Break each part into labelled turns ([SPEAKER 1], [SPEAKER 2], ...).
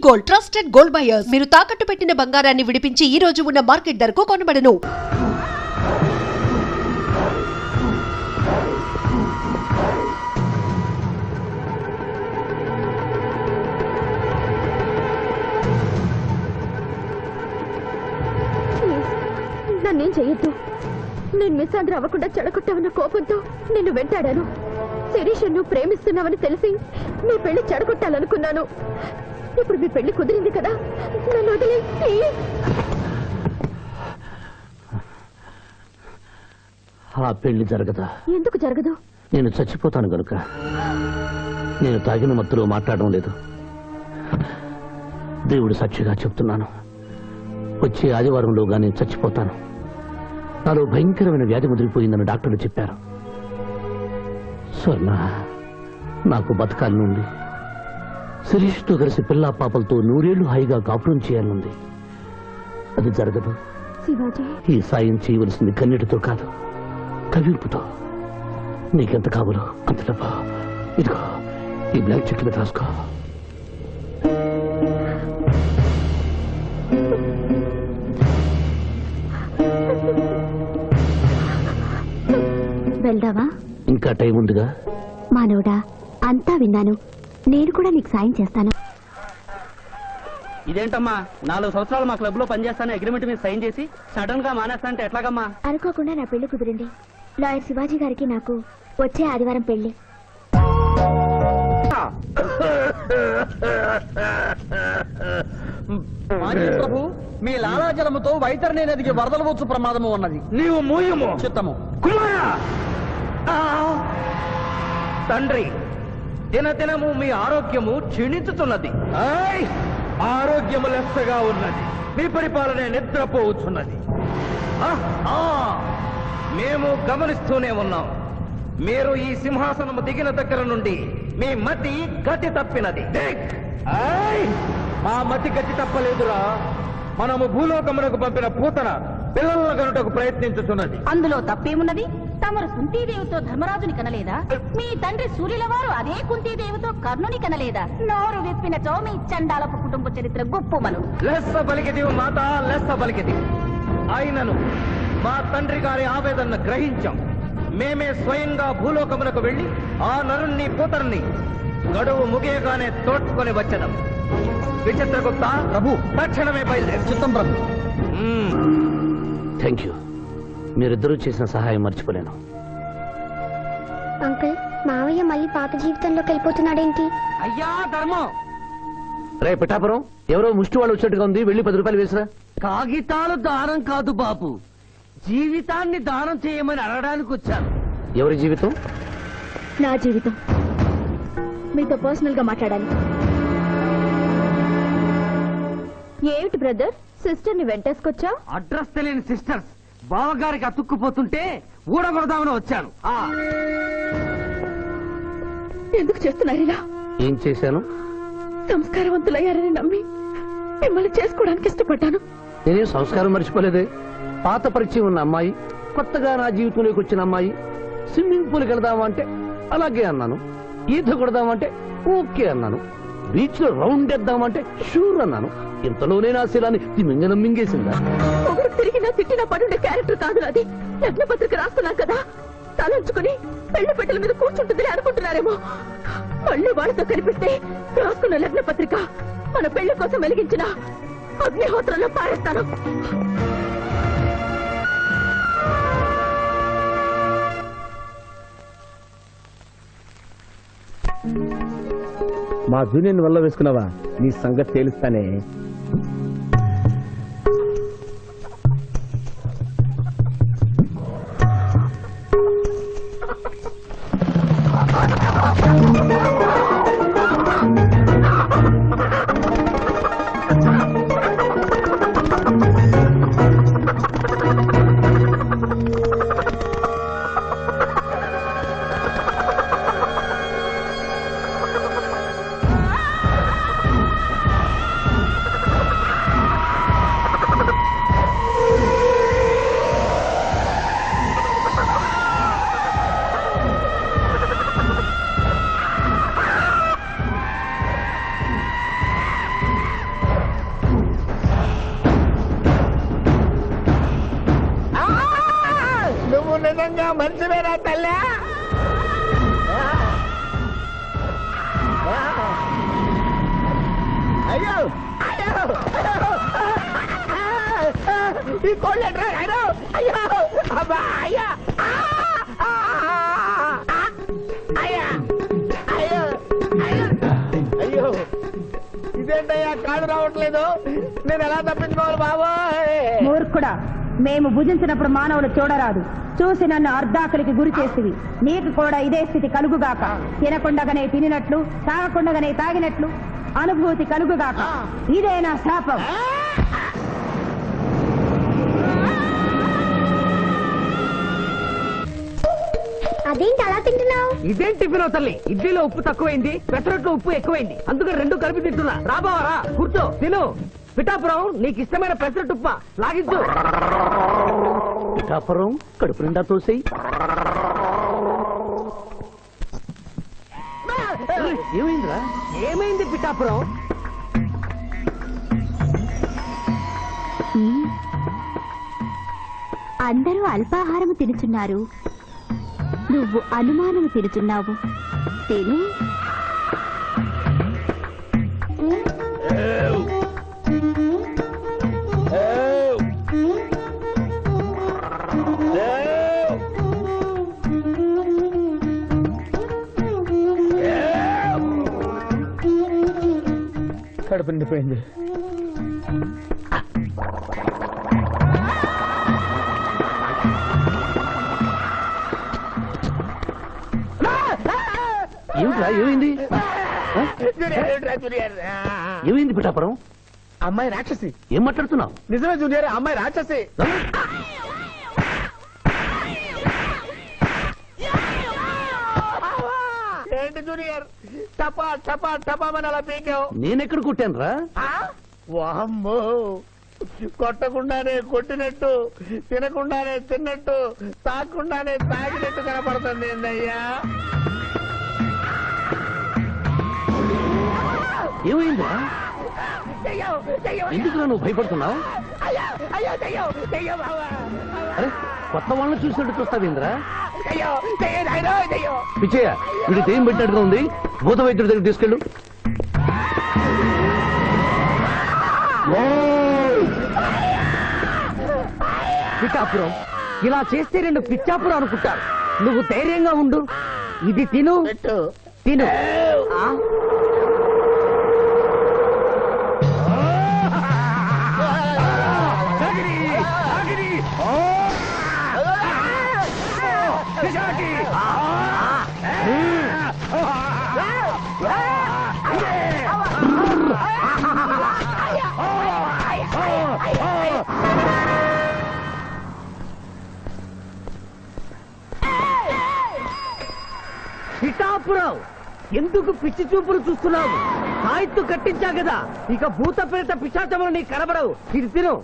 [SPEAKER 1] Gold trusted gold buyers మీరు తాకట్టు పెట్టిన బంగారాన్ని విడిపించి ఈ రోజు ఉన్న మార్కెట్ ధరకు కొనబడను.
[SPEAKER 2] నన్నేం చెయ్యొద్దు. నేను మిస్సాంధ్ర అవ్వకుండా చెడగొట్టావన్న కోపంతో నిన్ను వెంటాడాను. శిరీష్ నువ్వు ప్రేమిస్తున్నావని తెలిసి మీ పెళ్లి చెడగొట్టాలనుకున్నాను. ఇప్పుడు మీ పెళ్లి కుదిరింది కదా, నన్ను వదిలే ప్లీజ్.
[SPEAKER 3] ఆ పెళ్లి జరగదా?
[SPEAKER 2] ఎందుకు జరగదు?
[SPEAKER 3] నేను చచ్చిపోతాను గనుక. నేను తాగిన మత్తులో మాట్లాడడం లేదు. దేవుడు సాక్షిగా చెప్తున్నాను, వచ్చే ఆదివారంలోగా నేను చచ్చిపోతాను. నాలో భయంకరమైన వ్యాధి ముదిరిపోయిందని డాక్టర్లు చెప్పారు. స్వర్ణ, నాకు బతకాలనుంది. శిరీష్తో కలిసి పిల్లా పాపలతో 100 ఏళ్లు హాయిగా కాపురం చేయాలనుంది. అది జరగదు. ఈ సాయం చేయవలసింది కన్నీటితో కాదు, కవింపుతో. నీకెంత కావాలో అంత డబ్బా ఇదిగో, ఈ బ్లాక్ చెక్ మీద రాసుకో.
[SPEAKER 2] వెళ్దావా?
[SPEAKER 3] ఇంకా టైం ఉందిగా.
[SPEAKER 2] మానవుడా, అంతా విన్నాను. నేను కూడా నీకు సాయం చేస్తాను.
[SPEAKER 4] ఇదేంటమ్మా, 4 సంవత్సరాలు మా క్లబ్ లో పనిచేస్తాను అగ్రిమెంట్ మీద సైన్ చేసి సడన్ గా మానేస్తా అంటే ఎట్లాగమ్మా?
[SPEAKER 2] అనుకోకుండా నా పెళ్లి కుదిరింది. లాయర్ శివాజీ గారికి నాకు వచ్చే ఆదివారం పెళ్లి.
[SPEAKER 4] ప్రభు, మీ లాలాజలముతో వైతరణి నదికి వరదలు వచ్చు ప్రమాదము ఉన్నది.
[SPEAKER 3] నీవు మూయము
[SPEAKER 4] చిత్తము.
[SPEAKER 3] తండ్రి, దినదినము మీ ఆరోగ్యము క్షీణించుతున్నది. ఆరోగ్యము లెస్సగా ఉన్నది. మీ పరిపాలనే నిద్రపోవచ్చున్నది. మేము గమనిస్తూనే ఉన్నాం. మీరు ఈ సింహాసనము దిగిన దగ్గర నుండి మీ మతి గతి తప్పినది. మా మతి గతి తప్పలేదురా. మనము భూలోకమునకు పంపిన పూతన పిల్లల కనుటకు ప్రయత్నించుతున్నది.
[SPEAKER 5] అందులో తప్పేమున్నది? తమరు కుంతీదేవితో ధర్మరాజుని కనలేదా? మీ తండ్రి సూర్యుల వారు అదే కుంతీదేవితో కర్ణుని కనలేదా? నోరు విప్పినచో మీ చండాలపు కుటుంబ చరిత్ర గొప్పమను.
[SPEAKER 3] లెస్స పలికిది మాత, లెస్స పలికిది. ఆయనను మా తండ్రి గారి ఆవేదన గ్రహించాం. మేమే స్వయంగా భూలోకమునకు వెళ్లి ఆ నరుణ్ణి పూతరుని గడువు ముగియగానే తోడ్కొని వచ్చడం. విచిత్రగుప్త ప్రభు, తక్షణమే బయలుదేరు.
[SPEAKER 4] చిత్తం ప్రభు.
[SPEAKER 3] Thank you. మీరిద్దరూ చేసిన సహాయం మర్చిపోలేను.
[SPEAKER 2] అంకుల్, మావయ్య మళ్ళీ పాత జీవితంలోకి వెళ్ళిపోతున్నాడేంటి?
[SPEAKER 4] అయ్యా ధర్మం.
[SPEAKER 3] రే పిఠాపురం, ఎవరో ముష్టి వాళ్ళు వచ్చినట్టుగా ఉంది. వెళ్ళి 10 రూపాయలు వేసిరా.
[SPEAKER 4] కాగితాలు దానం కాదు బాబు, జీవితాన్ని దానం చేయమని అడగడానికి వచ్చాను.
[SPEAKER 3] ఎవరి జీవితం?
[SPEAKER 2] నా జీవితం. మీతో పర్సనల్ గా మాట్లాడాలి. ఏమిటి బ్రదర్, సిస్టర్ ని వెంటేసుకొచ్చా?
[SPEAKER 4] అడ్రస్ తెలియని సిస్టర్స్ బావగారికి అతుక్కుపోతుంటే ఊడగొడదామని వచ్చాను.
[SPEAKER 2] ఎందుకు చేస్తున్నారు ఇలా?
[SPEAKER 3] ఏం చేశాను?
[SPEAKER 2] సంస్కారవంతులయ్యారని నమ్మి మిమ్మల్ని చేసుకోవడానికి ఇష్టపడ్డాను.
[SPEAKER 3] నేనేం సంస్కారం మర్చిపోలేదే. పాత పరిచయం ఉన్న అమ్మాయి, కొత్తగా నా జీవితంలోకి వచ్చిన అమ్మాయి. స్విమ్మింగ్ పూల్కి వెళదామంటే అలాగే అన్నాను. ఈత కొడదామంటే ఓకే అన్నాను. బీచ్ లో రౌండ్ వేద్దామంటే షూర్ అన్నాను. ఇంతలోనే నా శీలాన్ని తిమింగనం మింగేసిందా?
[SPEAKER 2] ఒకరు తిరిగినా తిట్టినా పడుండే క్యారెక్టర్ కాదు అది. లగ్న పత్రిక రాస్తున్నాం కదా, తలంచుకుని పెళ్లి పెట్టెల మీద కూర్చుంటుంది అనుకుంటున్నారేమో. మళ్ళీ వాళ్ళతో కనిపిస్తే రాసుకున్న లగ్న పత్రిక మన పెళ్లి కోసం వెలిగించిన అగ్నిహోత్రంలో పారేస్తాను.
[SPEAKER 6] మా జూనియర్ వల్ల వేసుకున్నావా? నీ సంగతి తేలుస్తానే. నిజంగా మంచివేనా తల్లి? అయ్యో ఈ కోళ్ళు అయ్యో అబ్బా అయ్యా అయ్యా అయ్యో అయ్యో ఇదేంటయ్యా కాళ్ళు రావట్లేదు, నేను ఎలా తప్పించుకోవాలి బాబోయ్?
[SPEAKER 5] మూర్ఖుడా, మేము భుజించినప్పుడు మానవులు చూడరాదు, చూసి నన్ను అర్ధాకలికి గురి చేసివి. నీకు కూడా ఇదే స్థితి కలుగుగాక. తినకుండగానే తినినట్లు, తాగకుండగానే తాగినట్లు అనుభూతి కలుగుగాక. ఇదే నా శాపం.
[SPEAKER 2] అదేంటి అలా తింటున్నావు?
[SPEAKER 4] ఇదేం టిఫిన్ తల్లి? ఇడ్లీలో ఉప్పు తక్కువైంది, పెసరట్లో ఉప్పు ఎక్కువైంది, అందుకని రెండు కలిపి తింటున్నా. రాబావరా, కూర్చో తిను. పిఠాపురం, నీకు ఇష్టమైన పెసరట్టు ఉప్మా లాగించు.
[SPEAKER 3] పిఠాపురం కడుపు నిండా తోసేయి. ఏమైందిరా?
[SPEAKER 4] ఏమైంది పిఠాపురం?
[SPEAKER 5] అందరూ అల్పాహారము తినుచున్నారు, నువ్వు అనుమానము తినుచున్నావు. తిను.
[SPEAKER 6] కడుపు నిండిపోయింది.
[SPEAKER 3] ఏమిట్రా ఏమైంది? ఏమైంది పిఠాపురం?
[SPEAKER 6] అమ్మాయి రాక్షసి.
[SPEAKER 3] ఏం మాట్లాడుతున్నావు?
[SPEAKER 6] నిజమే జూనియర్, అమ్మాయి రాక్షసి. ఏంటి జూనియర్, టపా టపా టపామని అలా పీకావు?
[SPEAKER 3] నేనెక్కడ కొట్టాను రా?
[SPEAKER 6] వామ్మో, కొట్టకుండానే కొట్టినట్టు, తినకుండానే తిన్నట్టు, తాగకుండానే తాగినట్టు కనపడుతుంది ఏందయ్యా?
[SPEAKER 3] ఏమైందా? ఎందుకు నువ్వు భయపడుతున్నావు? అరే, కొత్త వాళ్ళని చూసినట్టు చూస్తావేంద్రా? పిచ్చయ్య, వీడి దెయ్యం పెట్టినట్టుగా ఉంది, భూత వైద్యుడి దగ్గర తీసుకెళ్ళు.
[SPEAKER 4] పిఠాపురం, ఇలా చేస్తే రెండు పిచ్చాపురం అనుకుంటారు. నువ్వు ధైర్యంగా ఉండు, ఇది తిను తిను. పిఠాపురం, ఎందుకు పిచ్చి చూపులు చూస్తున్నావు? కాయత్తు కట్టించా కదా, ఇక భూత ప్రేత పిశాచములు నీకు కనబడవు. ఇది తిను.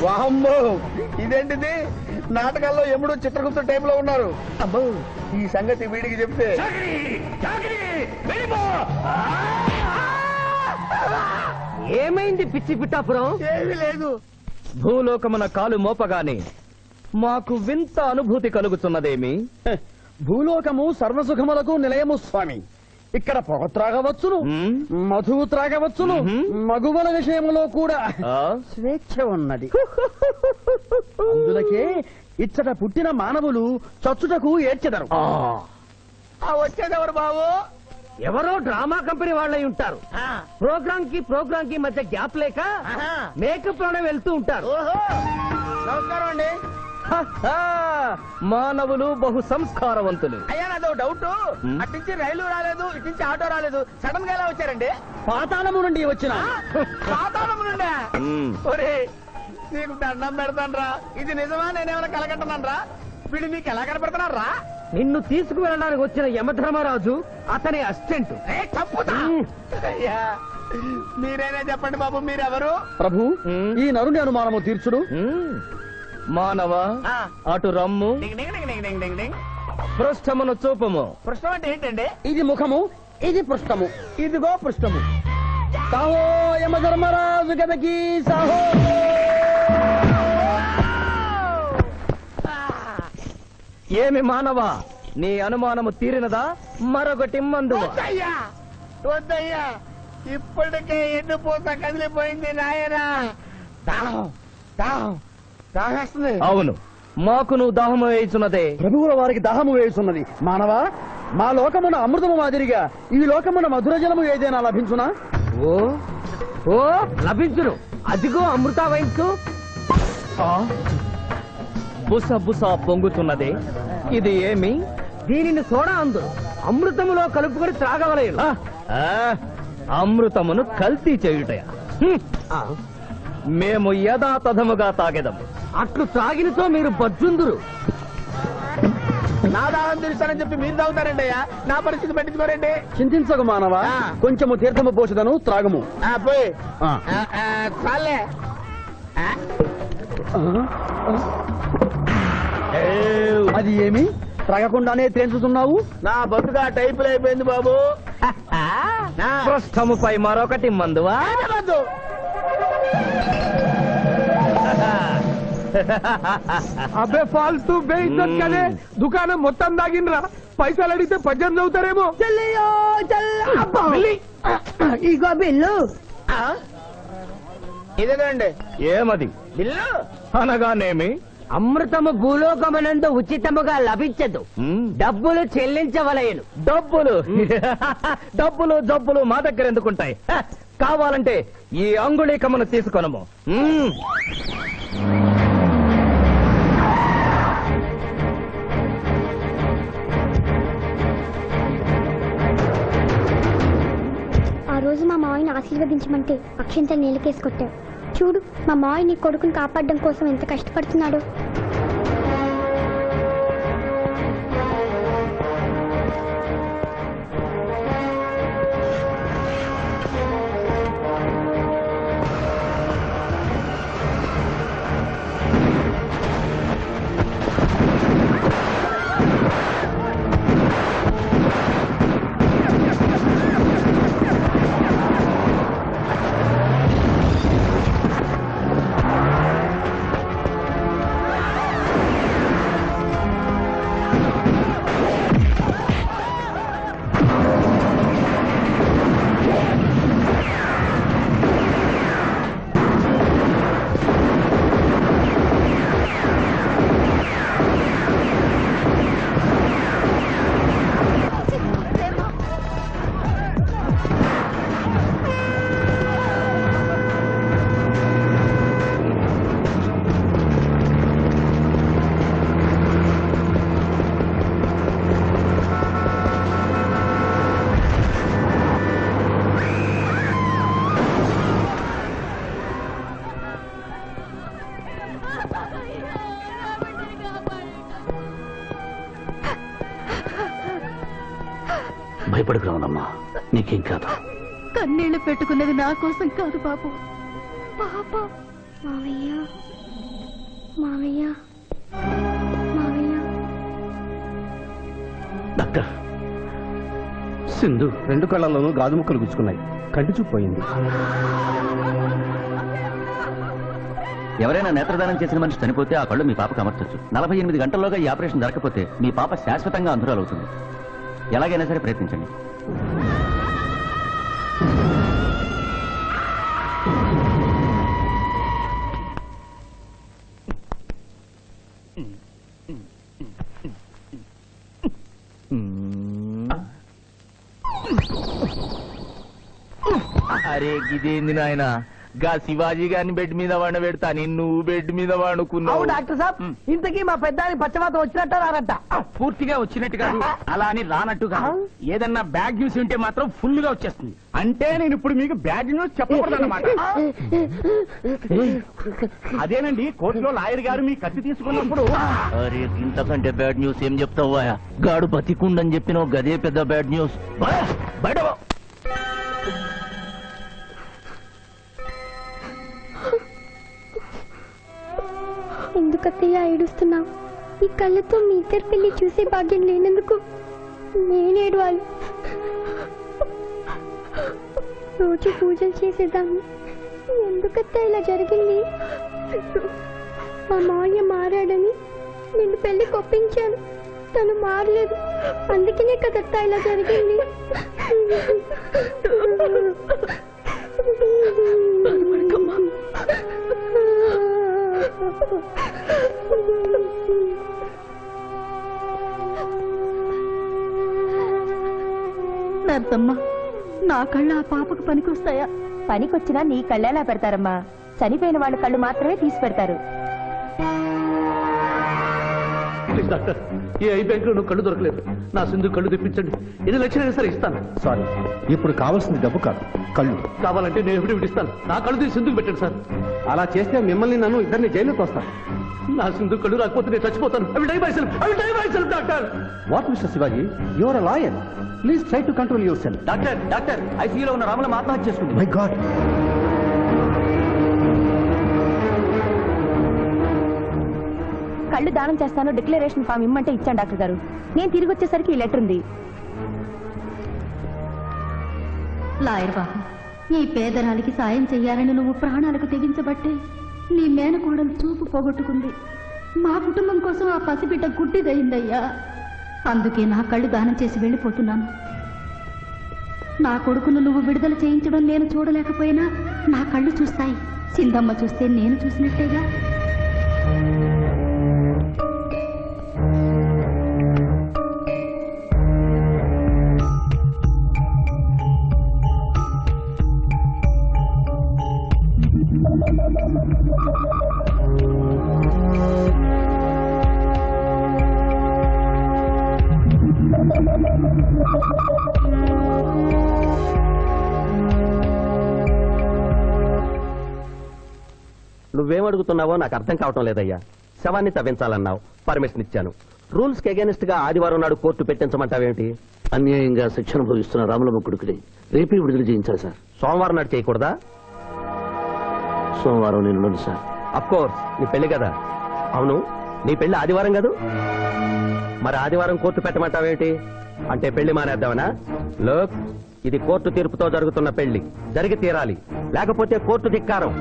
[SPEAKER 6] వామ్మో, ఇదేంటిది? నాటకాల్లో ఎముడు చిత్రగుప్త టైప్ లో ఉన్నారు. అబ్బో, ఈ సంగతి వీడికి చెప్తే
[SPEAKER 4] ఏమైంది పిచ్చి పిఠాపురం?
[SPEAKER 6] ఏమీ లేదు.
[SPEAKER 7] భూలోకమున కాలు మోపగానే మాకు వింత అనుభూతి కలుగుతున్నదేమి?
[SPEAKER 6] భూలోకము సర్వసుఖములకు నిలయము స్వామి. ఇక్కడ పొగ త్రాగవచ్చును, మధువు త్రాగవచ్చును, మగువల విషయంలో కూడా స్వేచ్ఛ ఉన్నది. అందులకే ఇచ్చట పుట్టిన మానవులు చచ్చుటకు ఏడ్చెదరు. వచ్చేదెవరు బాబు?
[SPEAKER 4] ఎవరో డ్రామా కంపెనీ వాళ్ళై ఉంటారు. ప్రోగ్రామ్ కి మధ్య గ్యాప్ లేక మేకప్ లోనే వెళ్తూ ఉంటారు.
[SPEAKER 6] నమస్కారం అండి.
[SPEAKER 7] మానవులు బహు సంస్కారవంతులు.
[SPEAKER 6] అయ్యా, నాదో డౌట్. అట్నుంచి రైలు రాలేదు, ఇట్నుంచి ఆటో రాలేదు, సడన్ గా ఎలా వచ్చారండి? పాతాళము నుండి వచ్చిన. పాతాళము నుండా? ఒరే, నీకు దండం పెడతానరా, ఇది నిజమా? నేనేమైనా కలగంటున్నానరా? వీడు నీకు ఎలా కనపడుతున్నారా?
[SPEAKER 4] నిన్ను తీసుకువెళ్ళడానికి వచ్చిన యమధర్మరాజు అతని అసిస్టెంట్.
[SPEAKER 6] అయ్యా, మీరైనా చెప్పండి బాబు, మీరెవరు?
[SPEAKER 7] ప్రభు, ఈ నరుని అనుమానము తీర్చుడు. మానవ
[SPEAKER 6] ఆ.
[SPEAKER 7] అటు రమ్ము,
[SPEAKER 6] డింగ్ డింగ్ డింగ్ డింగ్ డింగ్ డింగ్ డింగ్.
[SPEAKER 7] పృష్ఠమును చూపము.
[SPEAKER 6] పృష్ఠం అంటే ఏంటండి?
[SPEAKER 4] ఇది ముఖము, ఇది పృష్ఠము, ఇదిగో పృష్ఠము. సాహో యమధర్మరాజు గదకి సాహో.
[SPEAKER 7] ఏమి మానవ, నీ అనుమానము తీరినదా? మరొకటి మందు.
[SPEAKER 6] వద్దయ్యా వద్దయ్యా, ఇప్పటికే ఎండిపోత కదిలిపోయింది నాయనా. దాహం దాహం దాహేస్తుంది.
[SPEAKER 7] అవును, మాకు నువ్వు దాహము వేయుచున్నదే.
[SPEAKER 4] ప్రభువుల వారికి దాహము వేయుచున్నది. మానవా, మా లోకమున అమృతము మాదిరిగా ఈ లోకమున మధుర జలము ఏదైనా లభించునా? ఓ ఓ లభించును. అదిగో అమృత వయస్సు.
[SPEAKER 7] బుస బుస పొంగుతున్నదే, ఇది ఏమి?
[SPEAKER 4] దీనిని సోడా అందు అమృతములో కలుపుకొని త్రాగవలేను.
[SPEAKER 7] అమృతమును కల్తీ చేయుటయా? మేము యథాతథముగా తాగెదము.
[SPEAKER 4] అట్లు త్రాగినతో మీరు బజ్జుందురు.
[SPEAKER 6] నా దాహం తెలుస్తానని చెప్పి మీరు తాగుతారండి అయ్యా. నా పరిస్థితి పట్టించుకోరండి.
[SPEAKER 4] చింతించకు మానవా,
[SPEAKER 6] ఆ.
[SPEAKER 4] కొంచెము తీర్థము పోషదను త్రాగము.
[SPEAKER 6] పోయి
[SPEAKER 4] ఆ.
[SPEAKER 6] చాలే.
[SPEAKER 4] అది ఏమి త్రాగకుండానే తేల్చుతున్నావు?
[SPEAKER 6] నా బతుగా టైపులు అయిపోయింది బాబు.
[SPEAKER 7] పృష్ఠముపై మరొకటి మందువా?
[SPEAKER 6] వద్దు.
[SPEAKER 4] అబ్బే ఫాల్తూ బేయిజ్జత్ కదే, దుకాణం మొత్తం దాగినరా. పైసలు అడిగితే పద్యం చదువుతారేమో. ఇగో బిల్లు.
[SPEAKER 6] ఇదేనండి
[SPEAKER 7] ఏమది?
[SPEAKER 6] బిల్లు.
[SPEAKER 7] అనగానేమి?
[SPEAKER 4] అమృతము భూలోకమునందు ఉచితముగా లభించదు, డబ్బులు చెల్లించవలయను.
[SPEAKER 7] డబ్బులు డబ్బులు జబ్బులు మా దగ్గర ఎందుకుంటాయి? కావాలంటే ఈ అంగుళీకమును తీసుకొనము.
[SPEAKER 8] ఆ రోజు మా మావయ్యని ఆశీర్వదించమంటే అక్షంతలు నీళ్ళకేసి కొట్టాడు. చూడు, మా మావయ్య నీ కొడుకుని కాపాడడం కోసం ఎంత కష్టపడుతున్నాడు.
[SPEAKER 3] భయపడకు రావణమ్మా, నీకేం కాదు.
[SPEAKER 2] కన్నీళ్లు పెట్టుకున్నది నా కోసం కాదు బాబు, పాప.
[SPEAKER 8] మావయ్య మావయ్య మావయ్య.
[SPEAKER 3] డాక్టర్, సింధు
[SPEAKER 4] రెండు కళ్ళల్లోనూ గాజు ముక్కలు గుచ్చుకున్నాయి, కంటి చూపు పోయింది.
[SPEAKER 9] ఎవరైనా నేత్రదానం చేసిన మనిషి చనిపోతే ఆ కళ్ళు మీ పాపకు అమర్చొచ్చు. 48 గంటల్లోగా ఈ ఆపరేషన్ జరగకపోతే మీ పాప శాశ్వతంగా అంధురాలవుతుంది. ఎలాగైనా సరే ప్రయత్నించండి.
[SPEAKER 7] అరే గిదేంది నాయన, గా శివాజీ గారిని బెడ్ మీద వండబెడతా, నువ్వు బెడ్ మీద వండుకున్నావు.
[SPEAKER 4] డాక్టర్ సాబ్, ఇంతకీ మా పెద్దాని పచ్చవాత వచ్చినట్ట రానట్ట?
[SPEAKER 6] పూర్తిగా వచ్చినట్టు కాదు, అలా అని రానట్టు కాదు. ఏదన్నా బ్యాడ్ న్యూస్ ఉంటే మాత్రం ఫుల్ గా వచ్చేస్తుంది. అంటే నేను ఇప్పుడు మీకు బ్యాడ్ న్యూస్ చెప్పకూడదన్నమాట. అదేనండి, కోర్టులో లాయర్ గారు మీ కత్తి తీసుకున్నప్పుడు.
[SPEAKER 9] అరే ఇంతకంటే బ్యాడ్ న్యూస్ ఏం చెప్తావా? గాడు బతికుండని చెప్పిన గదే పెద్ద బ్యాడ్ న్యూస్. బయట
[SPEAKER 8] ఎందుకు ఎందుకత్తయ్య ఏడుస్తున్నావు? ఈ కళ్ళతో మీ ఇద్దరు పెళ్లి చూసే భాగ్యం లేనందుకు నేనేడవాలి. రోజు పూజలు చేసేదాన్ని. ఎందుకత్తయ్య ఇలా జరిగింది? మా మావయ్య మారాడని నిన్ను పెళ్లి కొప్పించాను. తను మారలేదు, అందుకనే కదత్తా ఇలా జరిగింది.
[SPEAKER 2] నర్సమ్మ, నా కళ్ళు ఆ పాపకు పనికొస్తాయా?
[SPEAKER 5] పనికొచ్చినా నీ కళ్ళెలా పెడతారమ్మా? చనిపోయిన వాళ్ళ కళ్ళు మాత్రమే తీసి పెడతారు.
[SPEAKER 3] డాక్టర్, ఈ ఐ బ్యాంక్ లో కళ్ళు దొరకలేదు. నా సింధు కళ్ళు తెప్పించండి. 8 లక్షలైనా సరే ఇస్తాను.
[SPEAKER 10] సారీ, ఇప్పుడు కావాల్సింది డబ్బు కాదు, కళ్ళు.
[SPEAKER 3] కావాలంటే నేను ఎప్పుడు ఇస్తాను. నా కళ్ళు తీసి సింధుకు పెట్టండి సార్.
[SPEAKER 10] అలా చేస్తే మిమ్మల్ని నన్ను ఇద్దరిని జైలుకి వస్తాను.
[SPEAKER 3] నా సింధు కళ్ళు రాకపోతే నేను చచ్చిపోతాను. అవి die my self doctor.
[SPEAKER 10] What mister Shivaji, your uh lawyer. Please try to control your self.
[SPEAKER 9] Doctor ఐసీయూలో ఉన్న రాముల ఆత్మహత్య చేసుకుంది.
[SPEAKER 10] My God.
[SPEAKER 5] కళ్ళు దానం చేస్తాను డిక్లరేషన్ ఫామ్ ఇమ్మంటే ఇచ్చాను డాక్టర్ గారు. నేను తిరిగి వచ్చేసరికి ఈ లెటర్ ఉంది.
[SPEAKER 2] లాయర్ బాబు, ఈ పేదరాలికి సాయం చెయ్యాలని నువ్వు ప్రాణాలకు తెగించబట్టే నీ మేనకోడలు చూపు పోగొట్టుకుంది. మా కుటుంబం కోసం ఆ పసిబిడ్డ గుడ్డిదయిందయ్యా. అందుకే నా కళ్ళు దానం చేసి వెళ్ళిపోతున్నాను. నా కొడుకును నువ్వు విడుదల చేయించడం నేను చూడలేకపోయినా నా కళ్ళు చూస్తాయి. సింధమ్మ చూస్తే నేను చూసినట్టేగా.
[SPEAKER 6] నువ్వేం అడుగుతున్నావో నాకు అర్థం కావటం లేదయ్యా. శవాన్ని తవ్వించాలన్నావు, పర్మిషన్ ఇచ్చాను. రూల్స్ కి అగేనిస్ట్ గా ఆదివారం నాడు కోర్టు పెట్టించమంటావేంటి?
[SPEAKER 3] అన్యాయంగా శిక్షణ భోగిస్తున్న రాములమ్మ కొడుకుని రేపే విడుదల చేయించాలి సార్.
[SPEAKER 6] సోమవారం నాడు చేయకూడదా?
[SPEAKER 3] సోమవారం నేను సార్.
[SPEAKER 6] అఫ్ కోర్స్, నీ పెళ్లి కదా. అవును, నీ పెళ్లి ఆదివారం కాదు. మరి ఆదివారం కోర్టు పెట్టమంటావేంటి? అంటే పెళ్లి మానేద్దామనా? లోక్, ఇది కోర్టు తీర్పుతో జరుగుతున్న పెళ్లి, జరిగి తీరాలి, లేకపోతే కోర్టు ధిక్కారం.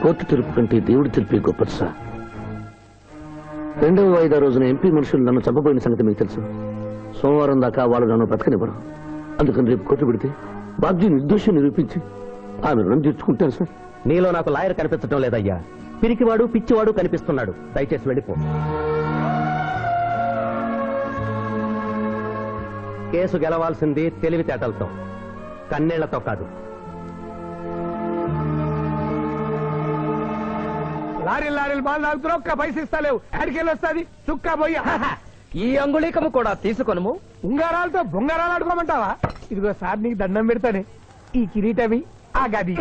[SPEAKER 3] కోర్టు తీర్పు కంటే దేవుడి తీర్పే గొప్పది సార్. 2వ వాయిదా రోజున ఎంపీ మనుషులు నన్ను చంపబోయిన సంగతి మీకు తెలుసు. సోమవారం దాకా వాళ్ళు నన్ను బ్రతకనివ్వరు. అందుకని రేపు కోర్టు పెడితే బాబ్జీ నిర్దోషం నిరూపించి ఆమె రుణం తీర్చుకుంటాను సార్.
[SPEAKER 6] నీలో నాకు లాయర్ కనిపించడం లేదయ్యా. పిరికివాడు పిచ్చివాడు కనిపిస్తున్నాడు. దయచేసి వెళ్ళిపో. కేసు గెలవాల్సింది తెలివితేటలతో, కన్నీళ్లతో కాదు.
[SPEAKER 4] లారీలు బాల్ తాగుతున్నావు, ఒక్క పైస ఇస్తలేవు. అడికెళ్ళి వస్తుంది చుక్క పోయి.
[SPEAKER 6] ఈ అంగుళీకము కూడా తీసుకొనుము.
[SPEAKER 4] ఉంగారాలతో బొంగారాలు ఆడుకోమంటావా? ఇదిగో సార్, నీకు దండం పెడతానే. ఈ కిరీటవి, ఆ గది.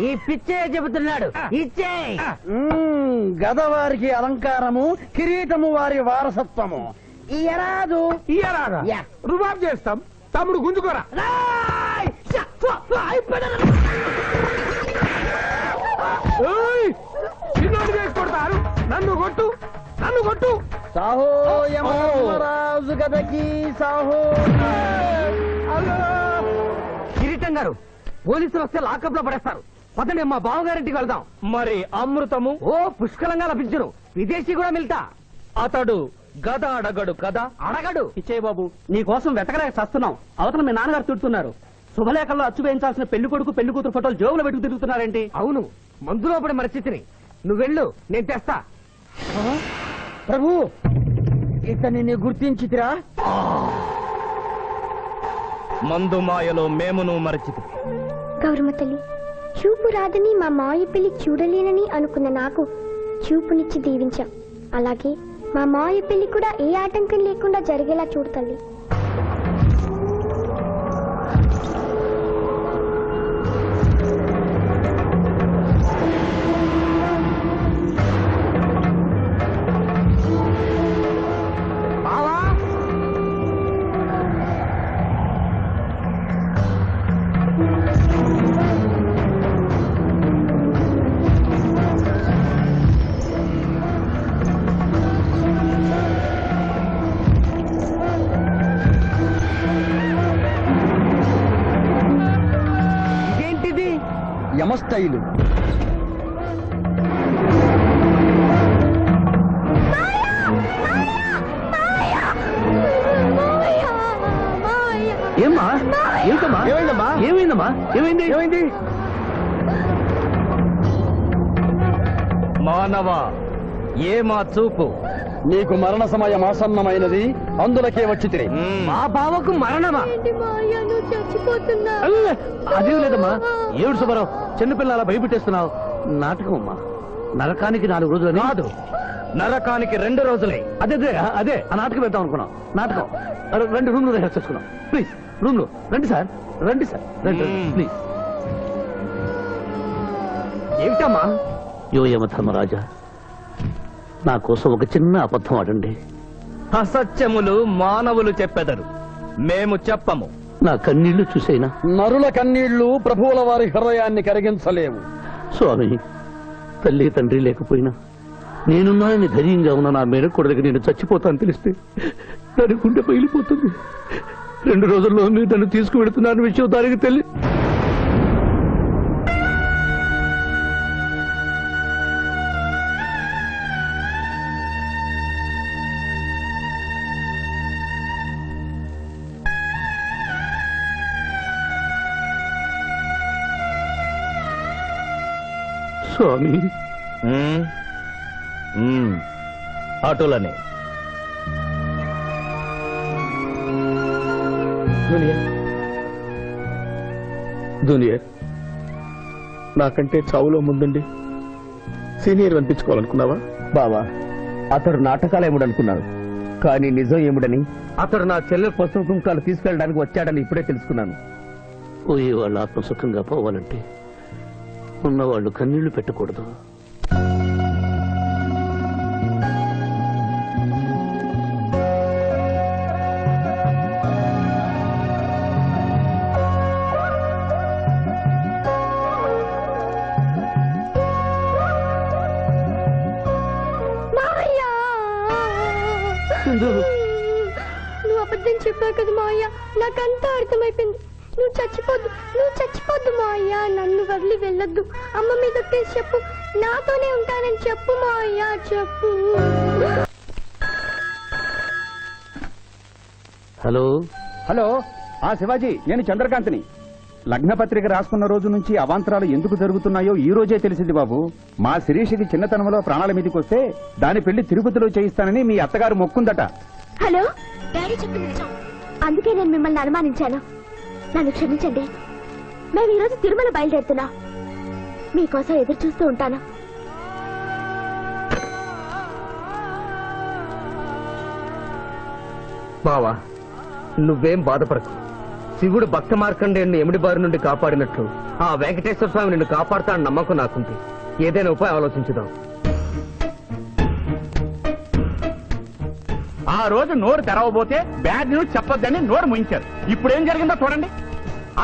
[SPEAKER 6] ఈ పిచ్చే చెబుతున్నాడు. ఇచ్చే
[SPEAKER 4] గదవారికి అలంకారము, కిరీటము వారి వారసత్వము. ఇయరాదు ఇయరాగా రుబాబ్ చేస్తాం. తమ్ముడు గుంజుకోరా. చిన్నోడు వేసి కొడతారు. నన్ను కొట్టు, నన్ను కొట్టు. సాహో యమరాజు గదకి సాహో.
[SPEAKER 6] కిరీటం గారు, పోలీసులు వస్తే లాకప్ లో పడేస్తారు. పదండి, మా బావగారింటికి వెళ్దాం. మరి అమృతము పుష్కలంగా లభించును. విదేశీ కూడా మిల్తా. అతడు గద అడగడు కదా? అడగడు.
[SPEAKER 4] ఇచ్చే బాబు, నీ కోసం వెతకలేక చస్తున్నాం. అవతల మీ నాన్నగారు తిడుతున్నారు. శుభలేఖల్లో అచ్చు వేయించాల్సిన పెళ్లి కొడుకు పెళ్లి కూతురు ఫోటోలు జోబులు పెట్టుకు తిరుగుతున్నారేంటి?
[SPEAKER 6] అవును, మందులో పడి మరచితిని. నువ్వెళ్ళు, నేను తెస్తా.
[SPEAKER 4] ప్రభు, ఇతన్ని నీ గుర్తించితిరా?
[SPEAKER 7] మందు మాయలో మేమును మరచితి.
[SPEAKER 8] గౌరమ్మ తల్లి, చూపు రాదని మా మావయ్య పెళ్లి చూడలేనని అనుకున్న నాకు చూపునిచ్చి దీవించాం. అలాగే మా మావయ్య పెళ్లి కూడా ఏ ఆటంకం లేకుండా జరిగేలా చూడు తల్లి.
[SPEAKER 4] యమస్థైలు.
[SPEAKER 3] ఏమ్మా ఏంటమ్మా
[SPEAKER 4] ఏమైందమ్మా?
[SPEAKER 3] ఏమైందమ్మా ఏమైంది
[SPEAKER 4] ఏమైంది?
[SPEAKER 6] మానవ ఏమా చూపు?
[SPEAKER 4] నీకు మరణ సమయం ఆసన్నమైనది, అందులకే వచ్చి తిని.
[SPEAKER 3] మా బావకు మరణమా?
[SPEAKER 8] చచ్చిపోతున్నా
[SPEAKER 3] అదేం లేదమ్మా. ఏడు సుబ్బారావు చిన్నపిల్ల అలా భయపెట్టేస్తున్నావు. నాటకం అమ్మా. నరకానికి 4 రోజులు
[SPEAKER 6] కాదు, నరకానికి 2 రోజులే.
[SPEAKER 3] అదే అదే ఆ నాటకం వెళ్తాం అనుకున్నాం. నాటకం రెండు రూమ్లు రిహార్స్ చేసుకున్నాం. ప్లీజ్ రూమ్ లో రండి సార్, రండి సార్, రండి ప్లీజ్.
[SPEAKER 6] ఏమిటమ్మా?
[SPEAKER 3] యో యమధర్మరాజా, నా కోసం ఒక చిన్న అబద్ధం ఆడండి.
[SPEAKER 6] అసత్యములు మానవులు చెప్పెదరు, మేము చెప్పము.
[SPEAKER 3] నా కన్నీళ్లు చూసేనా?
[SPEAKER 4] నరుల కన్నీళ్లు ప్రభువుల వారి హృదయాన్ని కరిగించలేవు.
[SPEAKER 3] స్వామి, తల్లి తండ్రి లేకపోయినా నేనున్నానని ధైర్యంగా ఉన్న నా మేనకోడలికి నేను చచ్చిపోతాను తెలిస్తే దాని గుండె పగిలిపోతుంది. 2 రోజుల్లో మీరు నన్ను తీసుకువెడుతున్నాను విషయం దానికి తెలియ. స్వామి,
[SPEAKER 6] అటులనే
[SPEAKER 7] జూనియర్, నాకంటే చావులో ముందుండి సీనియర్ అనిపించుకోవాలనుకున్నావా?
[SPEAKER 4] బావా, అతడు నాటకాలు ఏముడనుకున్నాడు, కానీ నిజం ఏముడని, అతడు నా చెల్లె పసుపు కుంకాలు తీసుకెళ్ళడానికి వచ్చాడని ఇప్పుడే తెలుసుకున్నాను.
[SPEAKER 3] పోయే వాళ్ళు ఆత్మసుఖంగా పోవాలంటే ఉన్నవాళ్ళు కన్నీళ్లు పెట్టకూడదు.
[SPEAKER 8] నువ్వు అబద్ధం చెప్పావు కదా మావయ్య, నాకంతా అర్థమైపోయింది. నువ్వు చచ్చిపోద్దు మావయ్య. నన్ను వదిలి వెళ్ళొద్దు. అమ్మ మీద కేసు చెప్పు, నాతోనే ఉంటానని చెప్పు మావయ్య, చెప్పు.
[SPEAKER 3] హలో
[SPEAKER 10] హలో, శివాజీ, నేను చంద్రకాంత్ని. లగ్నపత్రిక రాసుకున్న రోజు నుంచి అవాంతరాలు ఎందుకు జరుగుతున్నాయో ఈ రోజే తెలిసింది బాబు. మా శిరీషకి చిన్నతనంలో ప్రాణాల మీదకి వస్తే దాని పెళ్లి తిరుపతిలో చేయిస్తానని మీ అత్తగారు మొక్కుందట.
[SPEAKER 8] హలో, డాడీ చెప్పింది నిజం. అందుకే నేను మిమ్మల్ని అనుమానించాను. నన్ను క్షమించండి. మేము ఈరోజు తిరుమల బయలుదేరుతున్నా. మీకోసం ఎదురు చూస్తూ ఉంటాను.
[SPEAKER 6] బావా, నువ్వేం బాధపడకు. శివుడు భక్త మార్కండేయుని ఎమిడి బారి నుండి కాపాడినట్లు ఆ వెంకటేశ్వర స్వామి నిన్ను కాపాడుతాడని నమ్మకం నాకుంది. ఏదైనా ఉపాయం ఆలోచించుదాం.
[SPEAKER 10] ఆ రోజు నోరు తెరవబోతే బ్యాడ్ న్యూస్ చెప్పొద్దని నోరు ముయించారు. ఇప్పుడు ఏం జరిగిందో చూడండి.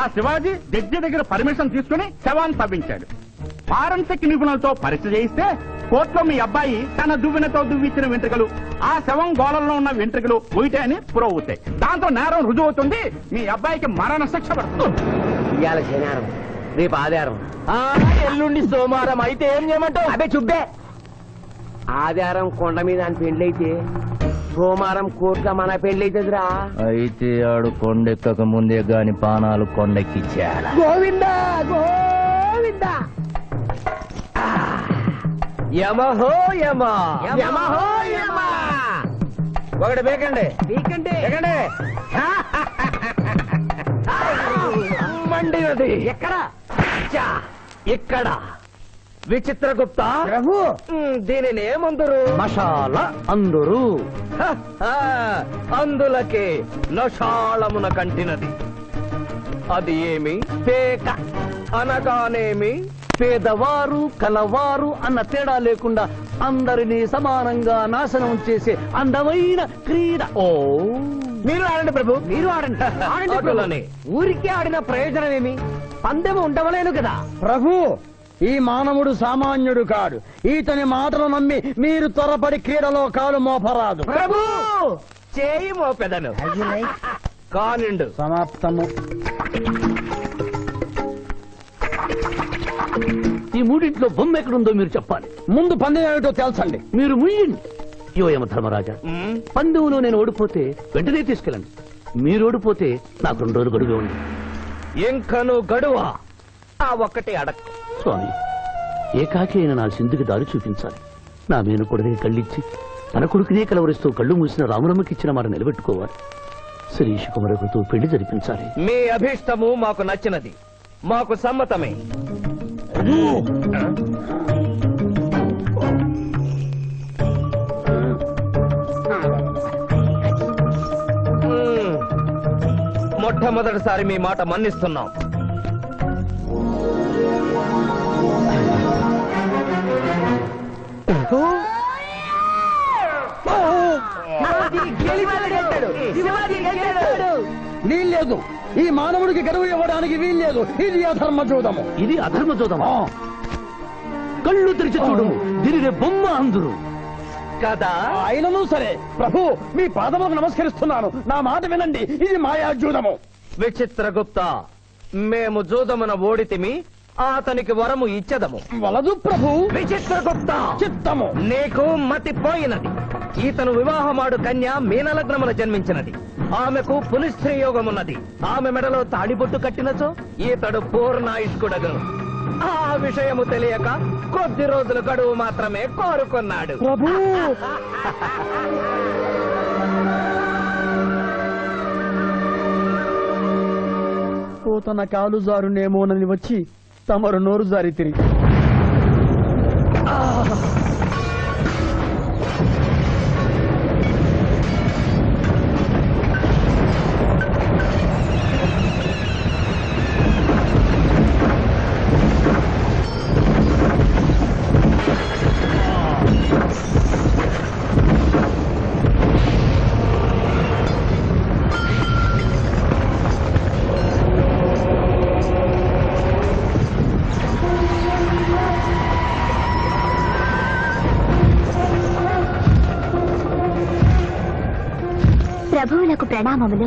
[SPEAKER 10] ఆ శివాజీ జడ్జి దగ్గర పర్మిషన్ తీసుకుని శవాన్ని తవ్వించాడు. ఫారెన్సిక్ నిపుణులతో పరీక్ష చేయిస్తే కోర్టులో మీ అబ్బాయి తన దువ్వెనతో దువ్విచ్చిన వెంట్రుకలు, ఆ శవం గోళంలో ఉన్న వెంట్రుకలు ఒకటే అని ప్రూవ్ అవుతాయి. దాంతో నేరం రుజువు అవుతుంది. మీ అబ్బాయికి మరణ శిక్ష పడుతుంది.
[SPEAKER 6] ఇవాళ శనివారం, రేపు ఆదివారం, ఎల్లుండి సోమవారం. అయితే ఏం చేయమంటావు? అదే చుబ్బే. ఆదివారం కొండ మీద అని పెళ్లైతే సోమవారం కోట్ల మన పెళ్లైతుందిరా. అయితే ఆడు కొండెక్కక ముందే గాని పానాలు కొండెక్కిచ్చాడు. గోవిందా గోవిందా. యమహో యమ, యమహో యమ. ఒకటి బేకండి, బీకండి, మండినది. ఎక్కడ? ఇక్కడ. విచిత్రగుప్త ప్రభు, దీనిని ఏమందరు?
[SPEAKER 3] మషాల అందరూ.
[SPEAKER 6] అందులకే నషాళమున కంటినది. అది ఏమి? పేక అనగానేమి?
[SPEAKER 3] పేదవారు కలవారు అన్న తేడా లేకుండా అందరినీ సమానంగా నాశనం చేసే అందమైన క్రీడ.
[SPEAKER 6] ఓ, మీరు ఆడండి ప్రభు, మీరు ఆడండి. ఆడండి. ఊరికి ఆడిన ప్రయోజనం ఏమి? పందెము ఉండవలేను కదా
[SPEAKER 4] ప్రభు. ఈ మానవుడు సామాన్యుడు కాడు. ఈతని మాటలు నమ్మి మీరు త్వరపడి క్రీడలో కాలు మోపరాదు.
[SPEAKER 6] ప్రభు, చేయి మోపెదను. కానిండు.
[SPEAKER 4] సమాప్తము.
[SPEAKER 3] మూడింట్లో బొమ్మ ఎక్కడుందో మీరు చెప్పాలి.
[SPEAKER 4] ముందు పందెం ఏమిటో తెలుసండి.
[SPEAKER 3] మీరు ముయ్యండి. యో యమ ధర్మరాజా, పందెంలో నేను ఓడిపోతే వెంటనే తీసుకెళ్ళండి. మీరు ఓడిపోతే నాకు 2 రోజులు గడువే ఉంది.
[SPEAKER 6] ఇంకను గడువా? ఆ ఒక్కటే అడక్.
[SPEAKER 3] స్వామి, ఏకాకి అయిన నా సింధుకి దారి చూపించాలి. నా మేను కొడుకుని కళ్ళిచ్చి తన కొడుకునే కలవరిస్తూ కళ్ళు మూసిన రాములమ్మకి ఇచ్చిన మాట నిలబెట్టుకోవాలి. శిరీష్ కుమారుడితో పెళ్లి జరిపించాలి.
[SPEAKER 6] మీ అభీష్టము మాకు నచ్చినది, మాకు సమ్మతమే. మొట్టమొదటిసారి మీ మాట మన్నిస్తున్నాం.
[SPEAKER 4] వీల్లేదు. ఈ మానవుడికి గడువు ఇవ్వడానికి వీల్లేదు. ఇది అధర్మ జూదము.
[SPEAKER 3] ఇది అధర్మ జూదమా? కళ్ళు తెరిచి చూడు, దీనినే బొమ్మ అందురు
[SPEAKER 6] కదా.
[SPEAKER 4] అయినను సరే ప్రభు, మీ పాదములకు నమస్కరిస్తున్నాను. నా మాట వినండి. ఇది మాయా జూదము.
[SPEAKER 6] విచిత్రగుప్త, మేము జూదమున ఓడితిమి, అతనికి వరము ఇచ్చదము.
[SPEAKER 4] వలదు ప్రభు.
[SPEAKER 6] విచిత్రగుప్త,
[SPEAKER 4] చిత్తము.
[SPEAKER 6] నీకు మతి పోయినది. ఈతను వివాహమాడు కన్య మీనలగ్నమున జన్మించినది. ఆమెకు పునిస్త్రీ యోగమున్నది. ఆమె మెడలో తాడిబొట్టు కట్టినచో ఈతడు పూర్ణాయుష్కుడగను. ఆ విషయము తెలియక కొద్ది రోజుల గడువు మాత్రమే కోరుకున్నాడు.
[SPEAKER 4] ప్రభు, తన కాలు జారునేమోనని వచ్చి తమరు నోరు జారి తిరిగి
[SPEAKER 8] ప్రభువులకు ప్రణామములు.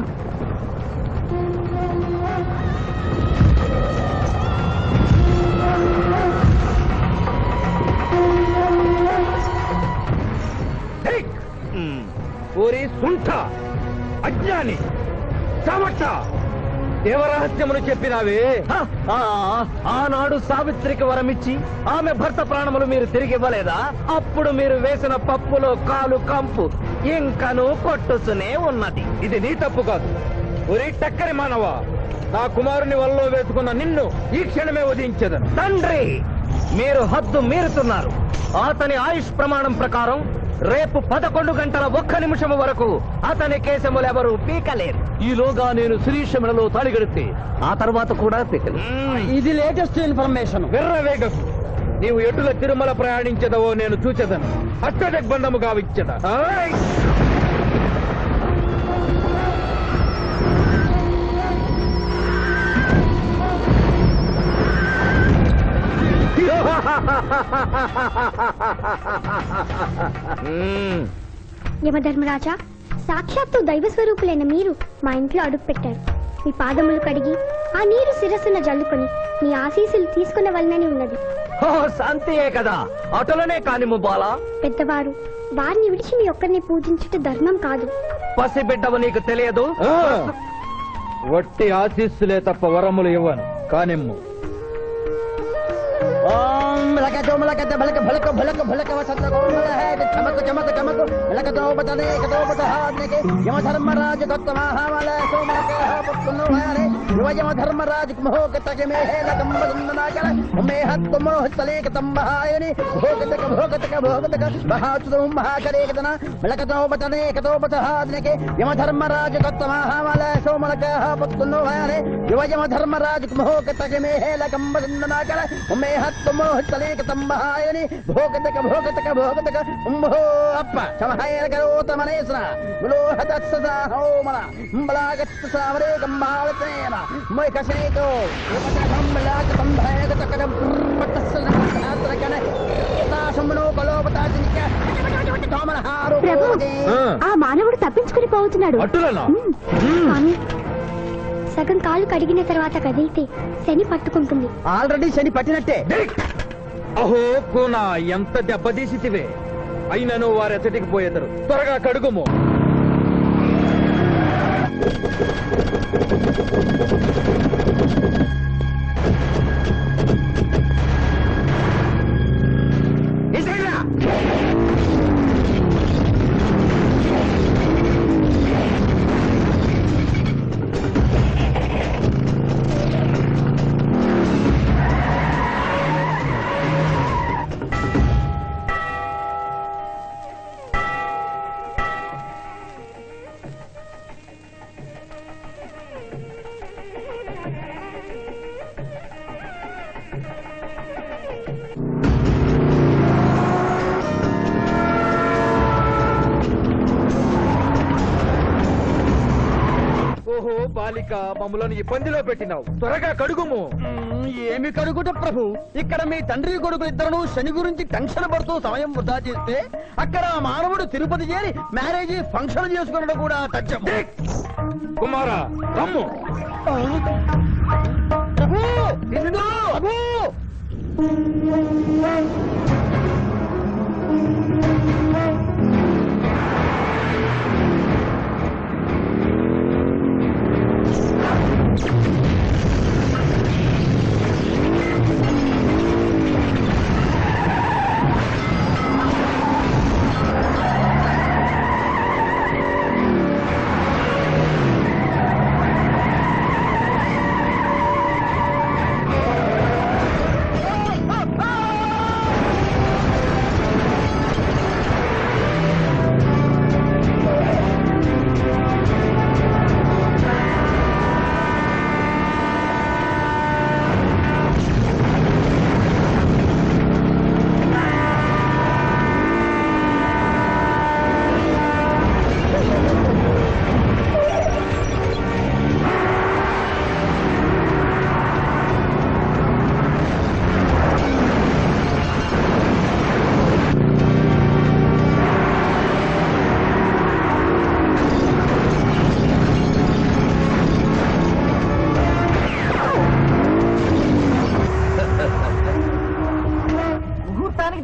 [SPEAKER 6] ఓరి సుంఠ, అజ్ఞాని, చమట, దేవరహస్యమును చెప్పినావే. ఆనాడు సావిత్రికి వరమిచ్చి ఆమె భర్త ప్రాణములు మీరు తిరిగి ఇవ్వలేదా? అప్పుడు మీరు వేసిన పప్పులో కాలు కంపు ఇంకను కొట్టుసునే ఉన్నది. ఇది నీ తప్పు కాదు. ఒరి టక్కరి మానవ, నా కుమారుని వల్ల వేసుకున్న నిన్ను ఈ క్షణమే వధించదను. తండ్రి, మీరు హద్దు మీరుతున్నారు. అతని ఆయుష్ ప్రమాణం ప్రకారం రేపు 11 గంటల 1 నిమిషం వరకు అతని కేశములెవరూ పీకలేరు.
[SPEAKER 3] ఈలోగా నేను శిరీష మెడలో తాళి గడితే ఆ తర్వాత కూడా పీకలే.
[SPEAKER 4] ఇది లేటెస్ట్ ఇన్ఫర్మేషన్.
[SPEAKER 6] విర్రవేగకు. నీవు ఎటుల తిరుమల ప్రయాణించదవో నేను చూచెదను. అష్టదిగ్బంధము గావిచ్చద.
[SPEAKER 8] యమధర్మరాజా, సాక్షాత్తు దైవ స్వరూపులైన మీరు మా ఇంట్లో అడుగు పెట్టారు. మీ పాదములు కడిగి ఆ నీరు శిరస్సున జల్లుకొని మీ ఆశీస్సులు తీసుకున్న వలనని ఉన్నది.
[SPEAKER 6] శాంతియే కదా, అటులనే కానిము బాలా.
[SPEAKER 8] పెద్దవారు, వారిని విడిచి మీ ఒక్కరిని పూజించుట ధర్మం కాదు.
[SPEAKER 6] పసిబిడ్డవు నీకు తెలియదు. వట్టి ఆశీస్సులే తప్ప వరములు ఇవ్వను. కానిమ్ము.
[SPEAKER 4] యమధర్మరాజు యమధర్మరాజు
[SPEAKER 8] ఆ మానవుడు తప్పించుకుని పోతున్నాడు. సగం కాలు కడిగిన తర్వాత కదిలితే శని పట్టుకుంటుంది.
[SPEAKER 4] ఆల్రెడీ శని పట్టినట్టే. అహో కూనా ఎంత దెబ్బతీసితివే అయినను వారెచ్చటికి పోయేదరు త్వరగా కడుగుము. ఓహో బాలిక, మమ్మలను ఇబ్బందిలో పెట్టినావు, త్వరగా కడుగుము.
[SPEAKER 6] ఏమి కడుగుట ప్రభు, ఇక్కడ మీ తండ్రి కొడుకు ఇద్దరు శని గురించి టెన్షన్ పడుతూ సమయం వృధా చేస్తే అక్కడ మానవుడు తిరుపతి చేరి మ్యారేజ్ ఫంక్షన్ చేసుకున్నాడు కూడా తథ్యం.
[SPEAKER 4] కుమారా రమ్ము.
[SPEAKER 6] ప్రభు ఇందు ప్రభు.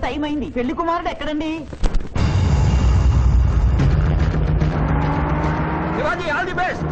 [SPEAKER 11] టైం అయింది, పెళ్లి కుమారుడు ఎక్కడండి?
[SPEAKER 6] Shivaji all the best.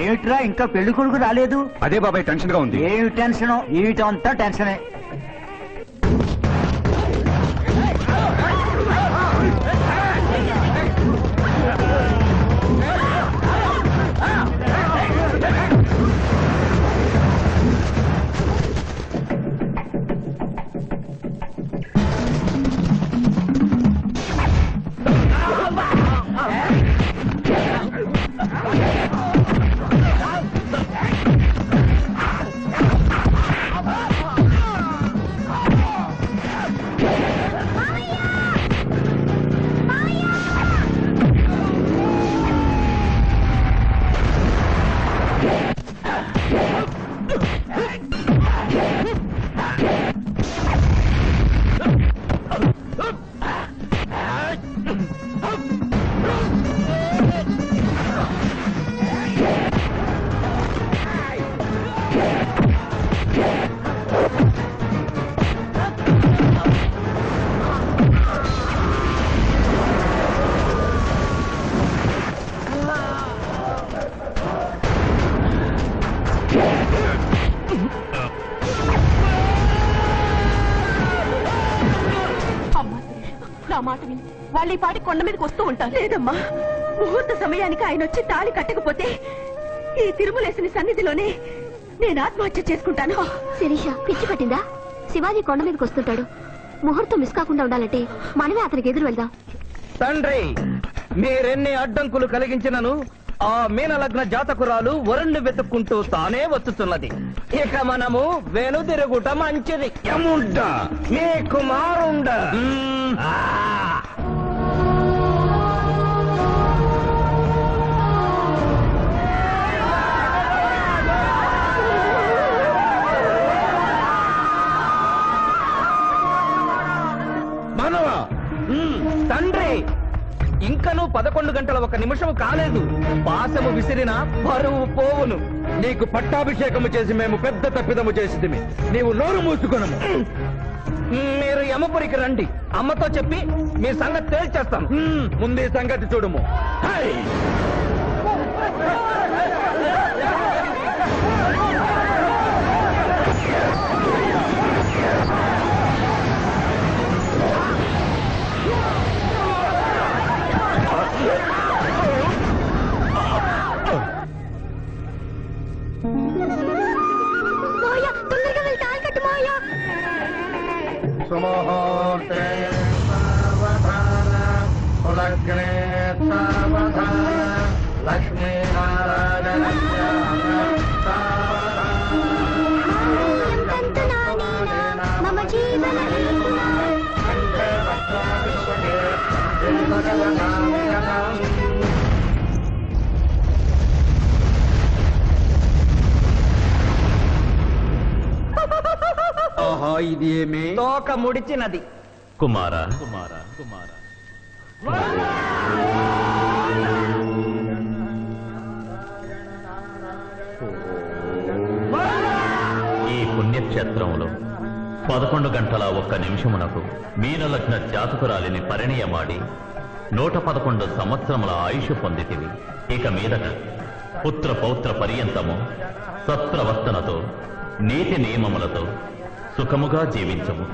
[SPEAKER 11] ఏమిట్రా ఇంకా పెళ్లి కొడుకు రాలేదు?
[SPEAKER 10] అదే బాబాయ్ టెన్షన్ గా ఉంది.
[SPEAKER 11] ఏమి టెన్షన్? ఏమిటంతా టెన్షనే.
[SPEAKER 2] అమ్మా నా మాట విని వాళ్ళు ఈ పాటి కొండ మీదకి వస్తూ ఉంటారు. లేదమ్మా, ముహూర్త సమయానికి ఆయన వచ్చి తాళి కట్టకపోతే ఈ తిరుమలేసిన సన్నిధిలోనే నేను ఆత్మహత్య చేసుకుంటాను.
[SPEAKER 8] శిరీష పిచ్చి పట్టిందా? శివాజీ కొండ మీదకి వస్తుంటాడు. ముహూర్తం మిస్ కాకుండా ఉండాలంటే మనమే అతనికి ఎదురు వెళ్దాం.
[SPEAKER 6] తండ్రి, మీరెన్ని అడ్డంకులు కలిగించినను ఆ మీనలగ్న జాతకురాలు వరుణ్ణి వెతుక్కుంటూ తానే వచ్చుతున్నది. ఇక మనము వెనుదిరుగుట మంచిది. యముండ మీ కుమారుండ. మనవా తండ్రి, ఇంకనూ 11 గంటల 1 నిమిషం కాలేదు. పాశము విసిరిన బరువు పోవును.
[SPEAKER 4] నీకు పట్టాభిషేకము చేసి మేము పెద్ద తప్పిదము చేసిదిమి. నీవు నోరు మూసుకొనము.
[SPEAKER 6] మీరు యమపురికి రండి. అమ్మతో చెప్పి మీ సంగతి తేల్చేస్తాను.
[SPEAKER 4] ముందే సంగతి చూడము.
[SPEAKER 8] తొందరగా వెళ్ళి తాళి కట్టు మావయ్య. మమ జీవన
[SPEAKER 4] ఆహా, ఇది ఏమి?
[SPEAKER 6] తోక ముడిచినది.
[SPEAKER 7] కుమార ఈ పుణ్యక్షేత్రంలో 11 గంటల 1 నిమిషమునకు మీనలగ్న జాతకురాలిని పరిణయమాడి 111 సంవత్సరముల ఆయుష్ పొందితివి. ఇక మీదట పుత్ర పౌత్ర పర్యంతము సత్ప్రవర్తనతో నీతి నియమములతో సుఖముగా జీవించము.